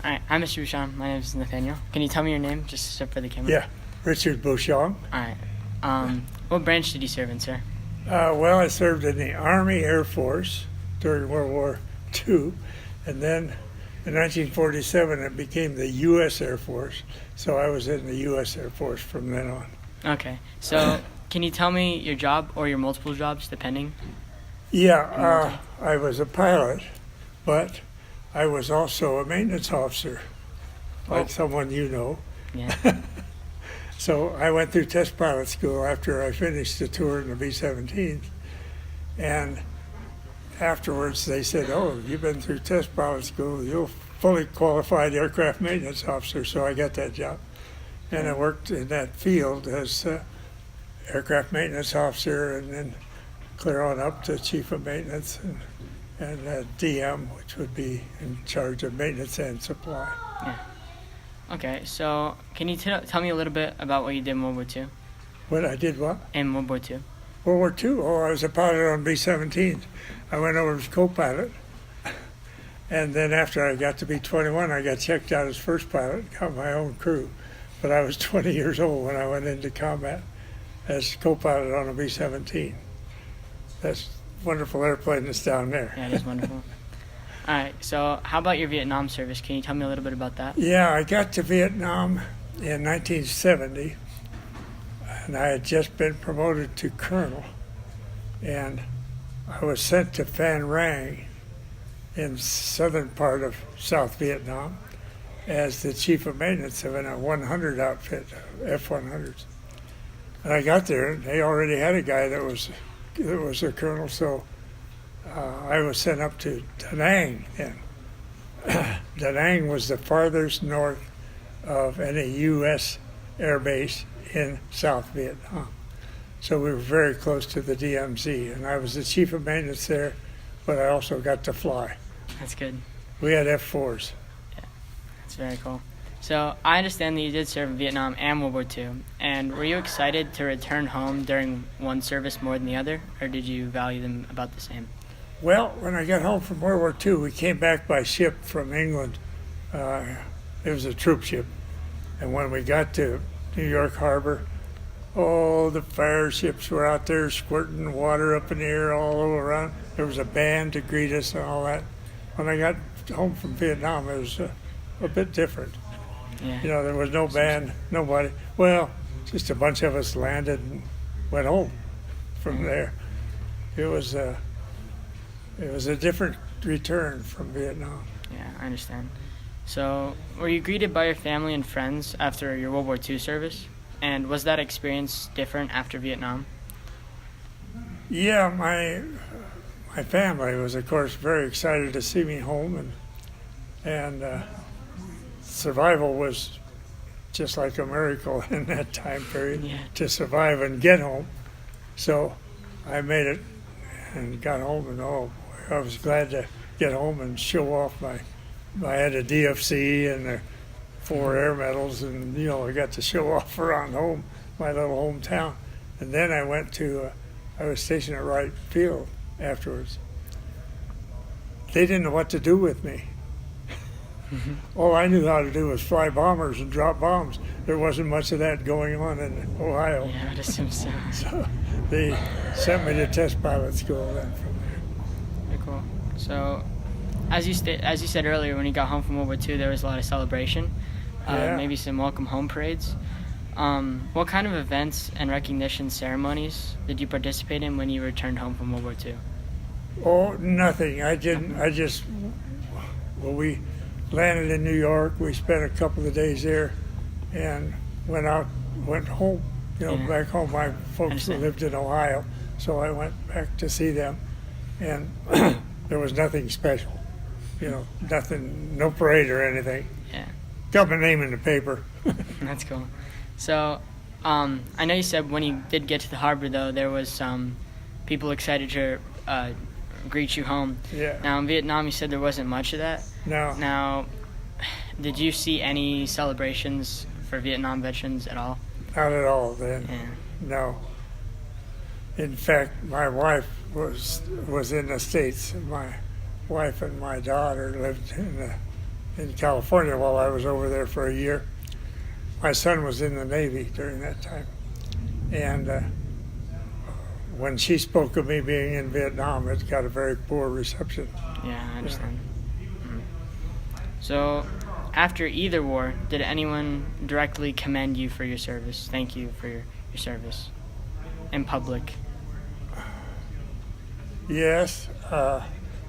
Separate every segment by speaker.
Speaker 1: All right. Hi, Mr. Bushong. My name is Nathaniel. Can you tell me your name, just for the camera?
Speaker 2: Yeah, Richard Bushong.
Speaker 1: All right. What branch did you serve in, sir?
Speaker 2: Well, I served in the Army Air Force during World War II, and then in 1947 it became the U.S. Air Force, so I was in the U.S. Air Force from then on.
Speaker 1: Okay. So can you tell me your job or your multiple jobs, depending?
Speaker 2: Yeah, I was a pilot, but I was also a maintenance officer, like someone you know.
Speaker 1: Yeah.
Speaker 2: So I went through test pilot school after I finished the tour in the B-17, and afterwards they said, "Oh, you've been through test pilot school, you're fully qualified aircraft maintenance officer." So I got that job, and I worked in that field as aircraft maintenance officer, and then clear on up to chief of maintenance and DM, which would be in charge of maintenance and supply.
Speaker 1: Yeah. Okay, so can you tell me a little bit about what you did in World War II?
Speaker 2: What I did what?
Speaker 1: In World War II.
Speaker 2: World War II? Oh, I was a pilot on B-17. I went over as co-pilot. And then after I got to be 21, I got checked out as first pilot, got my own crew. But I was 20 years old when I went into combat as co-pilot on a B-17. That's a wonderful airplane that's down there.
Speaker 1: Yeah, it is wonderful. All right, so how about your Vietnam service? Can you tell me a little bit about that?
Speaker 2: Yeah, I got to Vietnam in 1970, and I had just been promoted to colonel, and I was sent to Phan Rang in southern part of South Vietnam as the chief of maintenance of a 100 outfit, F-100s. And I got there, and they already had a guy that was a colonel, so I was sent up to Da Nang, and Da Nang was the farthest north of any U.S. air base in South Vietnam. So we were very close to the DMZ, and I was the chief of maintenance there, but I also got to fly.
Speaker 1: That's good.
Speaker 2: We had F-4s.
Speaker 1: Yeah, that's very cool. So I understand that you did serve in Vietnam and World War II, and were you excited to return home during one service more than the other, or did you value them about the same?
Speaker 2: Well, when I got home from World War II, we came back by ship from England. It was a troop ship. And when we got to New York Harbor, the fire ships were out there squirting water up in the air all over around. There was a band to greet us and all that. When I got home from Vietnam, it was a bit different.
Speaker 1: Yeah.
Speaker 2: You know, there was no band, nobody. Well, just a bunch of us landed and went home from there. It was a different return from Vietnam.
Speaker 1: Yeah, I understand. So, were you greeted by your family and friends after your World War II service? And was that experience different after Vietnam?
Speaker 2: Yeah, my family was, of course, very excited to see me home, and survival was just like a miracle in that time period, to survive and get home. So I made it and got home, and I was glad to get home and show off I had a DFC and the 4 air medals, and I got to show off around home, my little hometown. And then I was stationed at Wright Field afterwards. They didn't know what to do with me. All I knew how to do was fly bombers and drop bombs. There wasn't much of that going on in Ohio.
Speaker 1: Yeah, I'd assume so.
Speaker 2: So they sent me to test pilot school then from there.
Speaker 1: Very cool. So, as you said earlier, when you got home from World War II, there was a lot of celebration, maybe some welcome home parades. What kind of events and recognition ceremonies did you participate in when you returned home from World War II?
Speaker 2: Oh, nothing. We landed in New York. We spent a couple of days there and went home, back home. My folks lived in Ohio, so I went back to see them, and there was nothing special, nothing, no parade or anything.
Speaker 1: Yeah.
Speaker 2: Got my name in the paper.
Speaker 1: That's cool. So, I know you said when you did get to the harbor, though, there was some people excited to greet you home.
Speaker 2: Yeah.
Speaker 1: Now, in Vietnam, you said there wasn't much of that.
Speaker 2: No.
Speaker 1: Now, did you see any celebrations for Vietnam veterans at all?
Speaker 2: Not at all then.
Speaker 1: Yeah.
Speaker 2: No. In fact, my wife was in the States. My wife and my daughter lived in the in California while I was over there for a year. My son was in the Navy during that time. And when she spoke of me being in Vietnam, it got a very poor reception.
Speaker 1: Yeah, I understand. Mm-hmm. So, after either war, did anyone directly commend you for your service? Thank you for your service in public?
Speaker 2: Yes.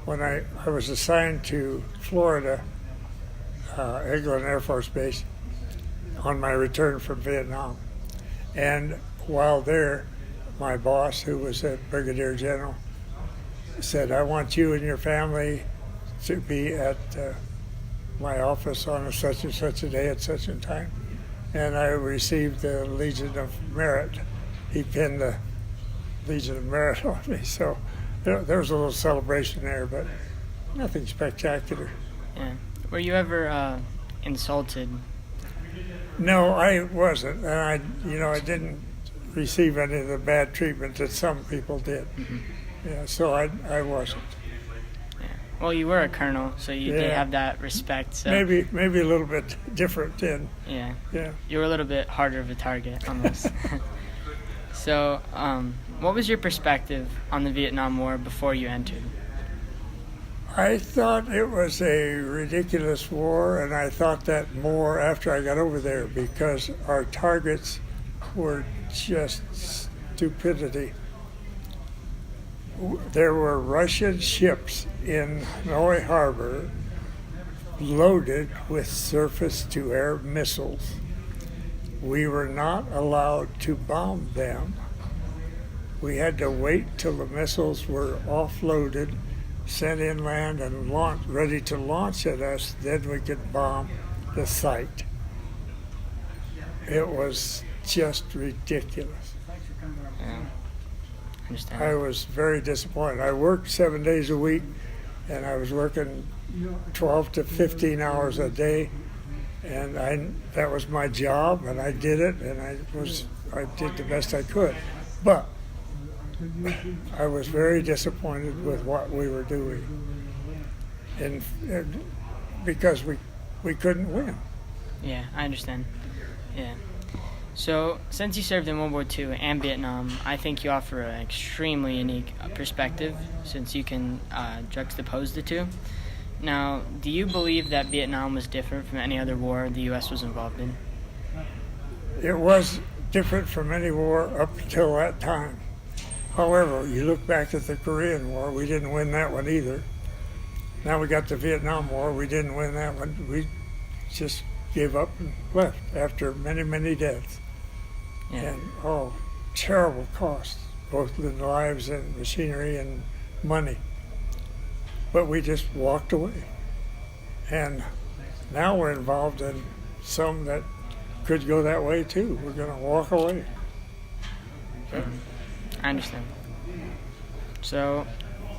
Speaker 2: When I was assigned to Florida, Eglin Air Force Base, on my return from Vietnam. And while there, my boss, who was a brigadier general, said, I want you and your family to be at my office on such and such a day at such a time. And I received the Legion of Merit. He pinned the Legion of Merit on me. So there was a little celebration there, but nothing spectacular.
Speaker 1: Yeah. Were you ever insulted?
Speaker 2: No, I wasn't. And I didn't receive any of the bad treatment that some people did.
Speaker 1: Mm-hmm.
Speaker 2: Yeah, so I wasn't.
Speaker 1: Yeah. Well, you were a colonel, so you did have that respect. So
Speaker 2: maybe a little bit different then.
Speaker 1: Yeah.
Speaker 2: Yeah.
Speaker 1: You were a little bit harder of a target, almost. So, what was your perspective on the Vietnam War before you entered?
Speaker 2: I thought it was a ridiculous war, and I thought that more after I got over there because our targets were just stupidity. There were Russian ships in Hanoi Harbor loaded with surface-to-air missiles. We were not allowed to bomb them. We had to wait till the missiles were offloaded, sent inland, and ready to launch at us. Then we could bomb the site. It was just ridiculous.
Speaker 1: Yeah. I understand.
Speaker 2: I was very disappointed. I worked 7 days a week, and I was working 12 to 15 hours a day, and that was my job, and I did it, and I did the best I could. But I was very disappointed with what we were doing, and because we couldn't win.
Speaker 1: Yeah, I understand. Yeah. So, since you served in World War II and Vietnam, I think you offer an extremely unique perspective since you can juxtapose the two. Now, do you believe that Vietnam was different from any other war the U.S. was involved in?
Speaker 2: It was different from any war up until that time. However, you look back at the Korean War, we didn't win that one either. Now we got the Vietnam War, we didn't win that one. We just gave up and left after many, many deaths.
Speaker 1: Yeah.
Speaker 2: And terrible costs, both in lives and machinery and money. But we just walked away. And now we're involved in some that could go that way too. We're going to walk away.
Speaker 1: I understand. So,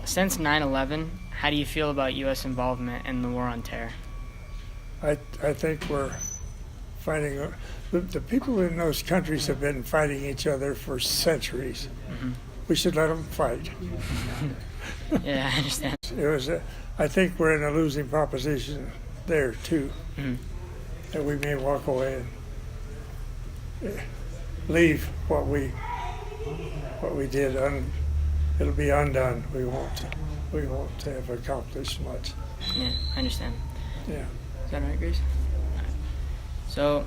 Speaker 1: since 9/11, how do you feel about U.S. involvement in the War on Terror?
Speaker 2: I think we're fighting. The people in those countries have been fighting each other for centuries.
Speaker 1: Mm-hmm.
Speaker 2: We should let them fight.
Speaker 1: Yeah, I understand.
Speaker 2: I think we're in a losing proposition there too.
Speaker 1: Mm-hmm.
Speaker 2: That we may walk away and leave what we did. It'll be undone. We won't have accomplished much.
Speaker 1: Yeah, I understand.
Speaker 2: Yeah.
Speaker 1: Is that right, Grace? So,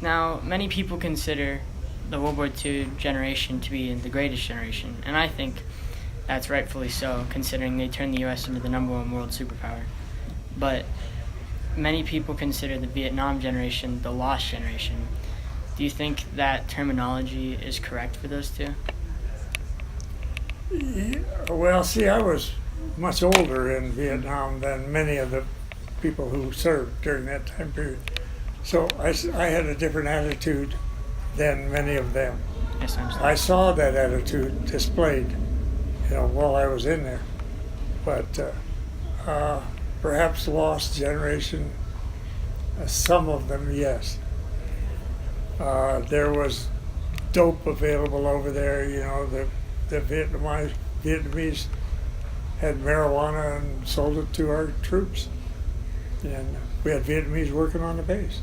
Speaker 1: now many people consider the World War II generation to be the greatest generation, and I think that's rightfully so, considering they turned the U.S. into the #1 world superpower. But many people consider the Vietnam generation the lost generation. Do you think that terminology is correct for those two?
Speaker 2: Yeah, well, see, I was much older in Vietnam than many of the people who served during that time period. So I had a different attitude than many of them.
Speaker 1: Yes, I understand.
Speaker 2: I saw that attitude displayed, while I was in there. But perhaps lost generation, some of them, yes. There was dope available over there. The Vietnamese had marijuana and sold it to our troops. and we had Vietnamese working on the base.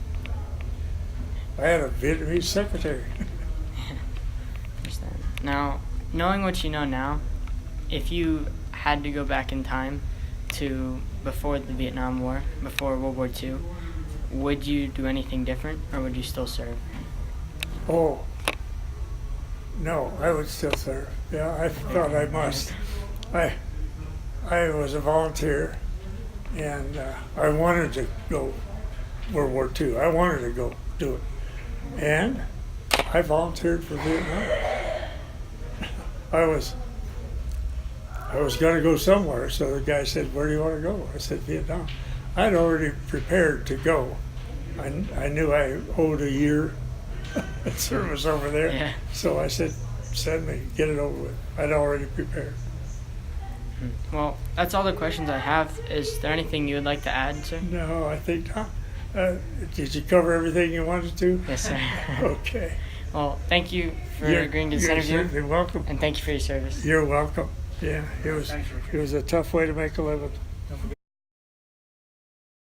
Speaker 2: I had a Vietnamese secretary.
Speaker 1: Understand. Now, knowing what you know now, if you had to go back in time to before the Vietnam War, before World War II, would you do anything different, or would you still serve?
Speaker 2: Oh, no, I would still serve. Yeah, I thought I must. I was a volunteer, and I wanted to go World War II. I wanted to go do it. And I volunteered for Vietnam. I was going to go somewhere, so the guy said, "Where do you want to go?" I said, "Vietnam." I'd already prepared to go. I knew I owed a year of service over there,
Speaker 1: Yeah.
Speaker 2: so I said, "Send me, get it over with." I'd already prepared.
Speaker 1: Well, that's all the questions I have. Is there anything you would like to add, sir?
Speaker 2: No, I think not. Did you cover everything you wanted to?
Speaker 1: Yes, sir.
Speaker 2: Okay.
Speaker 1: Well, thank you for agreeing to this
Speaker 2: You're
Speaker 1: interview,
Speaker 2: certainly welcome.
Speaker 1: and thank you for your service.
Speaker 2: You're welcome. Yeah, it was a tough way to make a living.